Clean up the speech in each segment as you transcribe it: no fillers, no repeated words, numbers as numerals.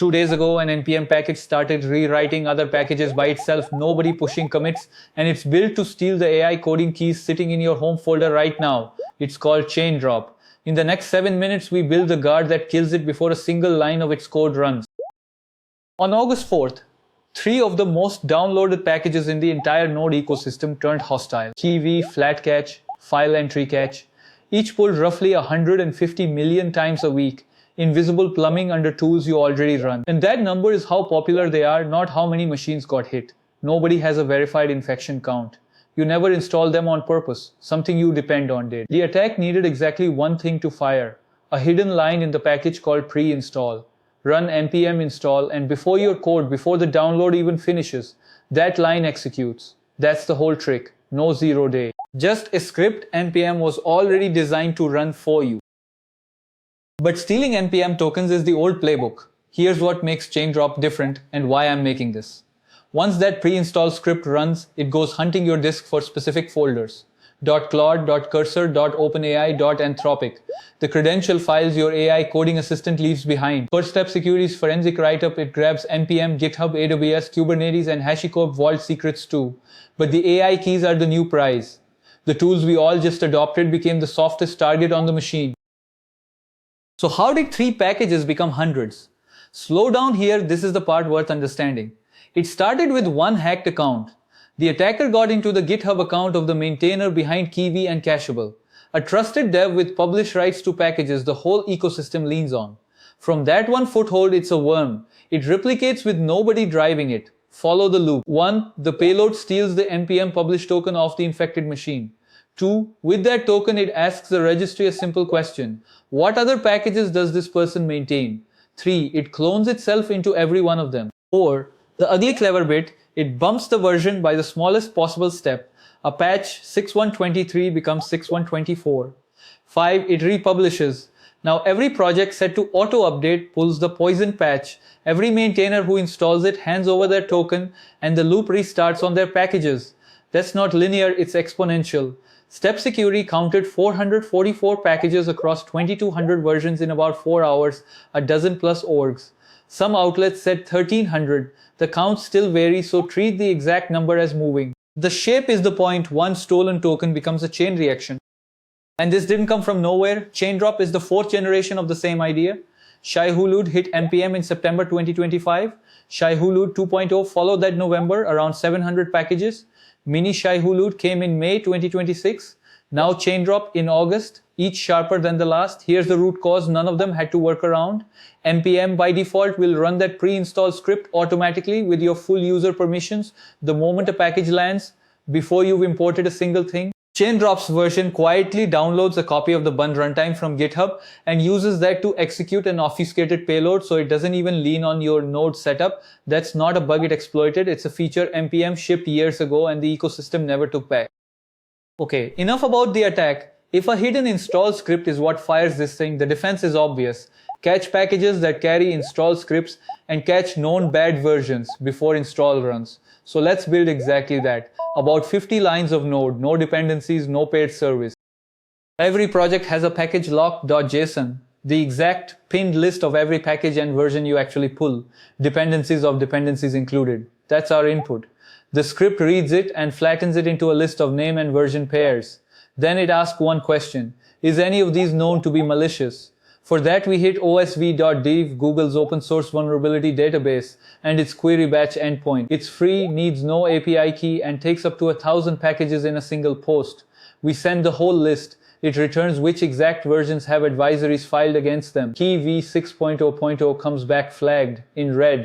2 days ago, an npm package started rewriting other packages by itself, nobody pushing commits, and it's built to steal the AI coding keys sitting in your home folder right now. It's called ChainDrop. In the next 7 minutes, we build the guard that kills it before a single line of its code runs. On August 4th, 3 of the most downloaded packages in the entire Node ecosystem turned hostile. Kiwi, Flatcatch, File Entry Catch, each pulled roughly 150 million times a week. Invisible plumbing under tools you already run. And that number is how popular they are, not how many machines got hit. Nobody has a verified infection count. You never install them on purpose. Something you depend on did. The attack needed exactly one thing to fire. A hidden line in the package called preinstall. Run npm install, and before your code, before the download even finishes, that line executes. That's the whole trick. No 0 day. Just a script npm was already designed to run for you. But stealing npm tokens is the old playbook. Here's what makes ChainDrop different and why I'm making this. Once that pre-install script runs, it goes hunting your disk for specific folders. .claude, .cursor, .openai, .anthropic. The credential files your AI coding assistant leaves behind. First step security's forensic write-up, it grabs npm, GitHub, AWS, Kubernetes, and HashiCorp vault secrets too. But the AI keys are the new prize. The tools we all just adopted became the softest target on the machine. So how did 3 packages become hundreds? Slow down here, this is the part worth understanding. It started with one hacked account. The attacker got into the GitHub account of the maintainer behind Kiwi and Cacheable. A trusted dev with publish rights to packages the whole ecosystem leans on. From that one foothold, it's a worm. It replicates with nobody driving it. Follow the loop. 1. The payload steals the npm publish token off the infected machine. 2. With that token, it asks the registry a simple question. What other packages does this person maintain? 3. It clones itself into every one of them. 4. The ugly clever bit, it bumps the version by the smallest possible step. A patch 6.123 becomes 6.124. 5. It republishes. Now every project set to auto-update pulls the poison patch. Every maintainer who installs it hands over their token and the loop restarts on their packages. That's not linear, it's exponential. Step Security counted 444 packages across 2200 versions in about 4 hours, a dozen plus orgs. Some outlets said 1300. The count still varies, so treat the exact number as moving. The shape is the point. One stolen token becomes a chain reaction. And this didn't come from nowhere. ChainDrop is the 4th generation of the same idea. Shai-Hulud hit npm in September 2025. Shai-Hulud 2.0 followed that November, around 700 packages. Mini Shai-Hulud came in May 2026. Now ChainDrop in August, each sharper than the last. Here's the root cause, none of them had to work around. npm by default will run that pre-install script automatically with your full user permissions the moment a package lands, before you've imported a single thing. ChainDrop's version quietly downloads a copy of the bun runtime from GitHub and uses that to execute an obfuscated payload, so it doesn't even lean on your node setup. That's not a bug it exploited, it's a feature npm shipped years ago and the ecosystem never took back. Okay, enough about the attack. If a hidden install script is what fires this thing, the defense is obvious. Catch packages that carry install scripts and catch known bad versions before install runs. So let's build exactly that. About 50 lines of node, no dependencies, no paid service. Every project has a package-lock.json, the exact pinned list of every package and version you actually pull, dependencies of dependencies included. That's our input. The script reads it and flattens it into a list of name and version pairs. Then it asks one question: is any of these known to be malicious? For that we hit OSV.dev, Google's open source vulnerability database, and its querybatch endpoint. It's free, needs no API key, and takes up to 1,000 packages in a single post. We send the whole list. It returns which exact versions have advisories filed against them. Key v6.0.0 comes back flagged in red.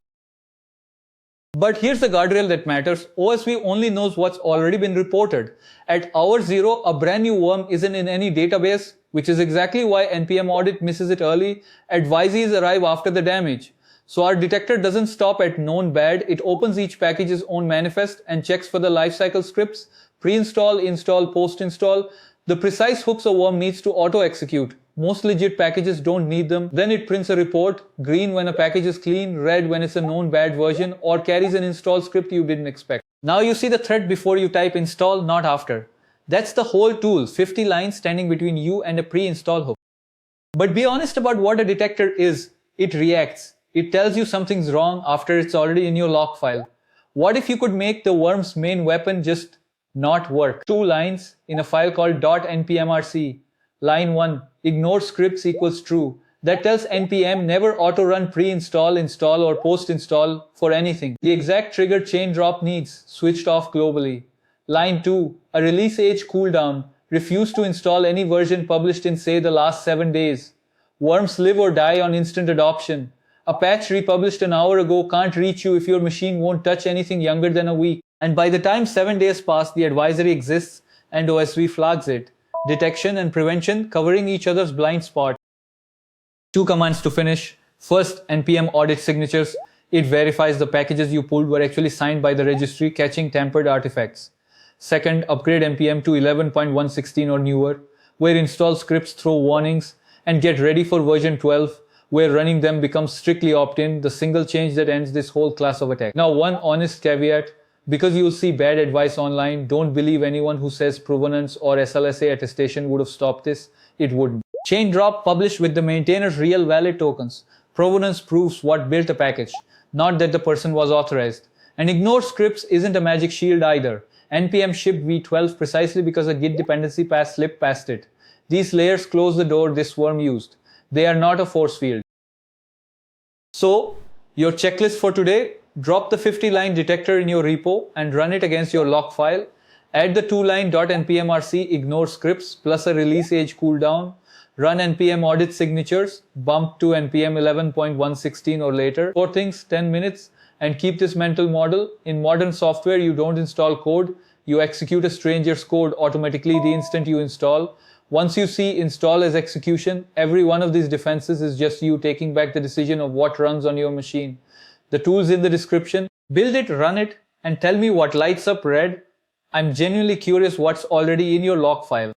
But here's the guardrail that matters. OSV only knows what's already been reported. At hour 0, a brand new worm isn't in any database, which is exactly why npm audit misses it early. Advisories arrive after the damage. So our detector doesn't stop at known bad. It opens each package's own manifest and checks for the lifecycle scripts, pre-install, install, post-install. The precise hooks a worm needs to auto-execute. Most legit packages don't need them. Then it prints a report, green when a package is clean, red when it's a known bad version, or carries an install script you didn't expect. Now you see the thread before you type install, not after. That's the whole tool, 50 lines standing between you and a pre-install hook. But be honest about what a detector is. It reacts. It tells you something's wrong after it's already in your log file. What if you could make the worm's main weapon just not work? 2 lines in a file called .npmrc. Line 1, ignore scripts equals true. That tells npm never auto-run preinstall, install or postinstall for anything. The exact trigger ChainDrop needs, switched off globally. Line 2, a release age cooldown. Refuse to install any version published in say the last 7 days. Worms live or die on instant adoption. A patch republished an hour ago can't reach you if your machine won't touch anything younger than a week. And by the time 7 days pass, the advisory exists and OSV flags it. Detection and prevention covering each other's blind spot. 2 commands to finish. First, npm audit signatures. It verifies the packages you pulled were actually signed by the registry, catching tampered artifacts. Second, upgrade npm to 11.116 or newer, where install scripts throw warnings, and get ready for version 12, where running them becomes strictly opt-in, the single change that ends this whole class of attack. Now, one honest caveat, because you'll see bad advice online, don't believe anyone who says provenance or SLSA attestation would have stopped this. It wouldn't. ChainDrop published with the maintainer's real valid tokens. Provenance proves what built a package, not that the person was authorized. And ignore scripts isn't a magic shield either. npm shipped v12 precisely because a git dependency pass slipped past it. These layers close the door this worm used. They are not a force field. So, your checklist for today, drop the 50-line detector in your repo and run it against your log file. Add the 2-line .npmrc ignore scripts plus a release age cooldown. Run npm audit signatures, bump to npm 11.116 or later. 4 things, 10 minutes. And keep this mental model. In modern software, you don't install code. You execute a stranger's code automatically the instant you install. Once you see install as execution, every one of these defenses is just you taking back the decision of what runs on your machine. The tool's in the description. Build it, run it, and tell me what lights up red. I'm genuinely curious what's already in your log file.